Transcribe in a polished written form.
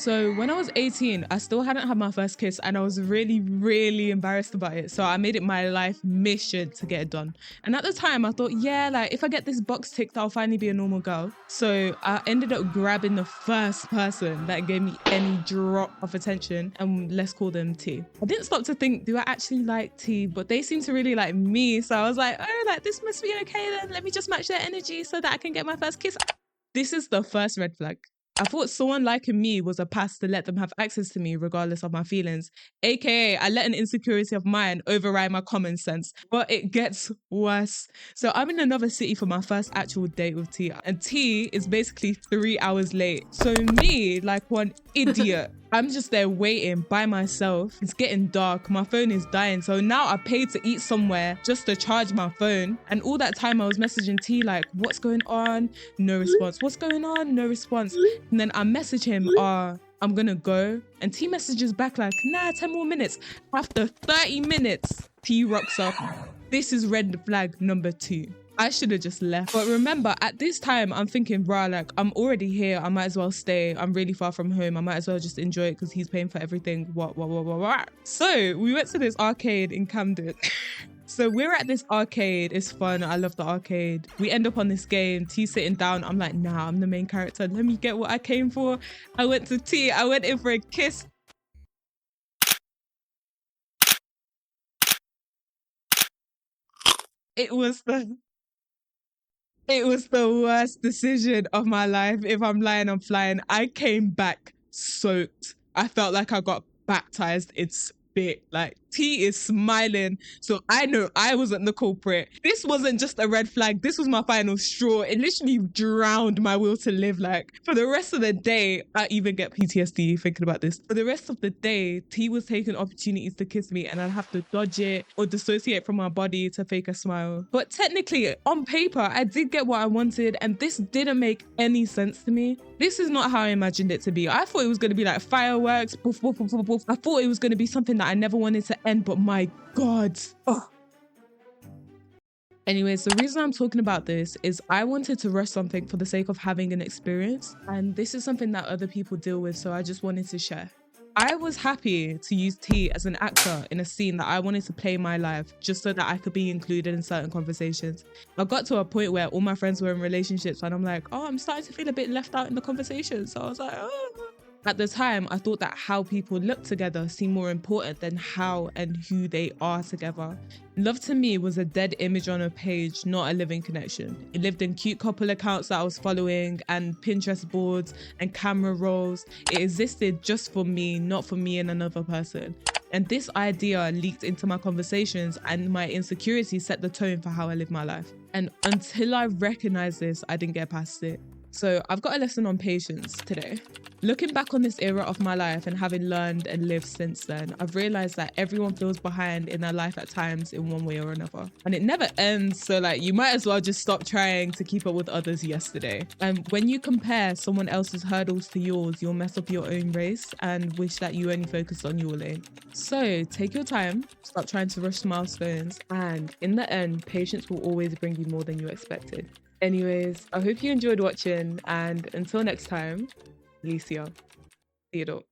So when I was 18, I still hadn't had my first kiss and I was really, really embarrassed about it. So I made it my life mission to get it done. And at the time I thought, yeah, like if I get this box ticked, I'll finally be a normal girl. So I ended up grabbing the first person that gave me any drop of attention, and let's call them T. I didn't stop to think, do I actually like T? But they seem to really like me. So I was like, oh, like this must be okay then. Let me just match their energy so that I can get my first kiss. This is the first red flag. I thought someone liking me was a pass to let them have access to me regardless of my feelings. AKA, I let an insecurity of mine override my common sense. But it gets worse. So I'm in another city for my first actual date with T. And T is basically 3 hours late. So me, like one idiot, I'm just there waiting by myself. It's getting dark. My phone is dying. So now I paid to eat somewhere just to charge my phone. And all that time I was messaging T like, what's going on? No response. What's going on? No response. And then I message him, I'm gonna go. And T messages back like, nah, 10 more minutes. After 30 minutes, T rocks up. This is red flag number 2. I should have just left. But remember, at this time, I'm thinking, bruh, like, I'm already here. I might as well stay. I'm really far from home. I might as well just enjoy it because he's paying for everything. What. So we went to this arcade in Camden. So we're at this arcade. It's fun. I love the arcade. We end up on this game. T sitting down. I'm like, nah, I'm the main character. Let me get what I came for. I went to T. I went in for a kiss. It was the worst decision of my life. If I'm lying, I'm flying. I came back soaked. I felt like I got baptized in spit. Like, T is smiling. So I know I wasn't the culprit. This wasn't just a red flag. This was my final straw. It literally drowned my will to live. Like, for the rest of the day, I even get PTSD thinking about this. For the rest of the day, T was taking opportunities to kiss me and I'd have to dodge it or dissociate from my body to fake a smile. But technically, on paper, I did get what I wanted and this didn't make any sense to me. This is not how I imagined it to be. I thought it was going to be like fireworks. Poof, poof, poof, poof, poof. I thought it was going to be something that I never wanted to end, but my God. Oh. Anyways, the reason I'm talking about this is I wanted to rush something for the sake of having an experience. And this is something that other people deal with, so I just wanted to share. I was happy to use T as an actor in a scene that I wanted to play my life just so that I could be included in certain conversations. I got to a point where all my friends were in relationships and I'm like, oh, I'm starting to feel a bit left out in the conversation. So I was like, oh. At the time, I thought that how people look together seemed more important than how and who they are together. Love to me was a dead image on a page, not a living connection. It lived in cute couple accounts that I was following and Pinterest boards and camera rolls. It existed just for me, not for me and another person. And this idea leaked into my conversations and my insecurity set the tone for how I live my life. And until I recognized this, I didn't get past it. So I've got a lesson on patience today. Looking back on this era of my life and having learned and lived since then, I've realized that everyone feels behind in their life at times in one way or another. And it never ends, so like you might as well just stop trying to keep up with others yesterday. And when you compare someone else's hurdles to yours, you'll mess up your own race and wish that you only focused on your lane. So take your time, stop trying to rush milestones, and in the end, patience will always bring you more than you expected. Anyways, I hope you enjoyed watching, and until next time, Alicia. Theodore.